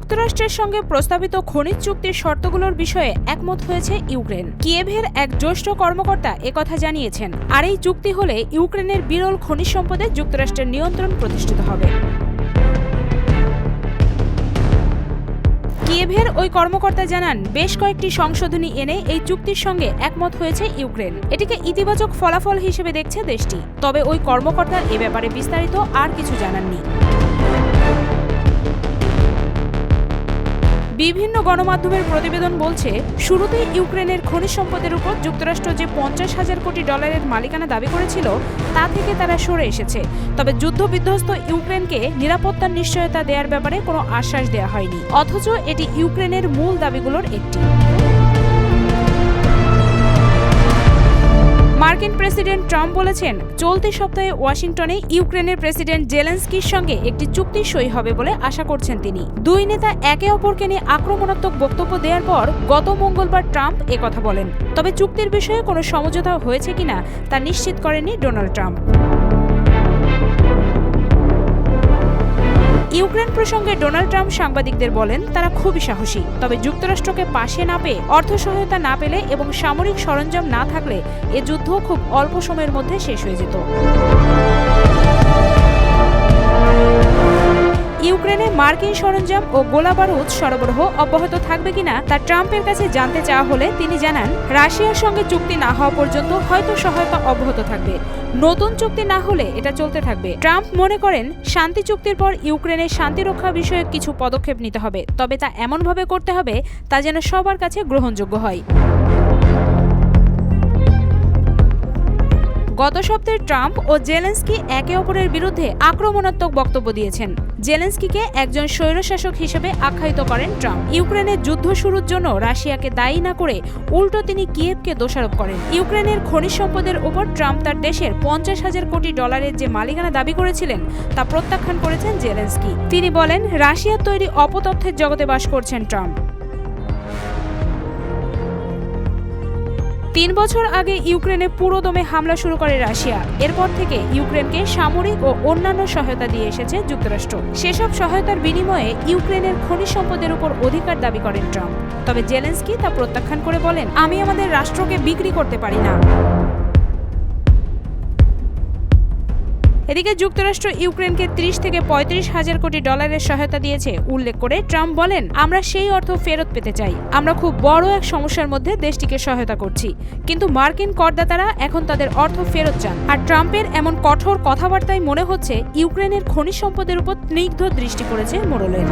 যুক্তরাষ্ট্রের সঙ্গে প্রস্তাবিত খনিজ চুক্তির শর্তগুলোর বিষয়ে একমত হয়েছে ইউক্রেন। কিয়েভের এক জ্যেষ্ঠ কর্মকর্তা একথা জানিয়েছেন। আর এই চুক্তি হলে ইউক্রেনের বিরল খনিজ সম্পদে যুক্তরাষ্ট্রের নিয়ন্ত্রণ প্রতিষ্ঠিত হবে। কিয়েভের ওই কর্মকর্তা জানান, বেশ কয়েকটি সংশোধনী এনে এই চুক্তির সঙ্গে একমত হয়েছে ইউক্রেন। এটিকে ইতিবাচক ফলাফল হিসেবে দেখছে দেশটি। তবে ওই কর্মকর্তার এ ব্যাপারে বিস্তারিত আর কিছু জানাননি। বিভিন্ন গণমাধ্যমের প্রতিবেদন বলছে, শুরুতেই ইউক্রেনের খনিজ সম্পদের উপর যুক্তরাষ্ট্র যে $50,000 কোটি মালিকানা দাবি করেছিল তা থেকে তারা সরে এসেছে। তবে যুদ্ধবিধ্বস্ত ইউক্রেনকে নিরাপত্তার নিশ্চয়তা দেওয়ার ব্যাপারে কোনো আশ্বাস দেওয়া হয়নি, অথচ এটি ইউক্রেনের মূল দাবিগুলোর একটি। মার্কিন প্রেসিডেন্ট ট্রাম্প বলেছেন, চলতি সপ্তাহে ওয়াশিংটনে ইউক্রেনের প্রেসিডেন্ট জেলেনস্কির সঙ্গে একটি চুক্তি সই হবে বলে আশা করছেন তিনি। দুই নেতা একে অপরকে নিয়ে আক্রমণাত্মক বক্তব্য দেওয়ার পর গত মঙ্গলবার ট্রাম্প একথা বলেন। তবে চুক্তির বিষয়ে কোনো সমঝোতা হয়েছে কিনা তা নিশ্চিত করেননি ডোনাল্ড ট্রাম্প। ইউক্রেন প্রসঙ্গে ডোনাল্ড ট্রাম্প সাংবাদিকদের বলেন, তারা খুবই সাহসী। তবে যুক্তরাষ্ট্রকে পাশে না পেয়ে, অর্থ সহায়তা না পেলে এবং সামরিক সরঞ্জাম না থাকলে এ যুদ্ধ খুব অল্প সময়ের মধ্যে শেষ হয়ে যেত। ইউক্রেনে মার্কিন সরঞ্জাম ও গোলাবারুদ সরবরাহ অব্যাহত থাকবে কিনা তা ট্রাম্পের কাছে জানতে চাওয়া হলে তিনি জানান, রাশিয়ার সঙ্গে চুক্তি না হওয়া পর্যন্ত হয়তো সহায়তা অব্যাহত থাকবে। নতুন চুক্তি না হলে এটা চলতে থাকবে। ট্রাম্প মনে করেন, শান্তি চুক্তির পর ইউক্রেনের শান্তিরক্ষা বিষয়ে কিছু পদক্ষেপ নিতে হবে। তবে তা এমনভাবে করতে হবে তা যেন সবার কাছে গ্রহণযোগ্য হয়। গত সপ্তাহে ট্রাম্প ও জেলেনস্কি একে অপরের বিরুদ্ধে আক্রমণাত্মক বক্তব্য দিয়েছেন। জেলেনস্কিকে একজন স্বৈরশাসক হিসেবে আখ্যায়িত করেন ট্রাম্প। ইউক্রেনের যুদ্ধ শুরুর জন্য রাশিয়াকে দায়ী না করে উল্টো তিনি কিয়েভকে দোষারোপ করেন। ইউক্রেনের খনিজ সম্পদের উপর ট্রাম্প তার দেশের $50,000 কোটি যে মালিকানা দাবি করেছিলেন তা প্রত্যাখ্যান করেছেন জেলেনস্কি। তিনি বলেন, রাশিয়ার তৈরি অপতথ্যের জগতে বাস করছেন ট্রাম্প। 3 বছর আগে ইউক্রেনে পুরোদমে হামলা শুরু করে রাশিয়া। এরপর থেকে ইউক্রেনকে সামরিক ও অন্যান্য সহায়তা দিয়ে এসেছে যুক্তরাষ্ট্র। সেসব সহায়তার বিনিময়ে ইউক্রেনের খনিজ সম্পদের উপর অধিকার দাবি করেন ট্রাম্প। তবে জেলেনস্কি তা প্রত্যাখ্যান করে বলেন, আমি আমাদের রাষ্ট্রকে বিক্রি করতে পারি না। এদিকে যুক্তরাষ্ট্র ইউক্রেনকে $30 থেকে $35,000 কোটি সহায়তা দিয়েছে উল্লেখ করে ট্রাম্প বলেন, আমরা সেই অর্থ ফেরত পেতে চাই। আমরা খুব বড় এক সমস্যার মধ্যে দেশটিকে সহায়তা করছি, কিন্তু মার্কিন করদাতারা এখন তাদের অর্থ ফেরত চান। আর ট্রাম্পের এমন কঠোর কথাবার্তায় মনে হচ্ছে ইউক্রেনের খনিজ সম্পদের উপর স্নিগ্ধ দৃষ্টি পড়েছে মোড়লের।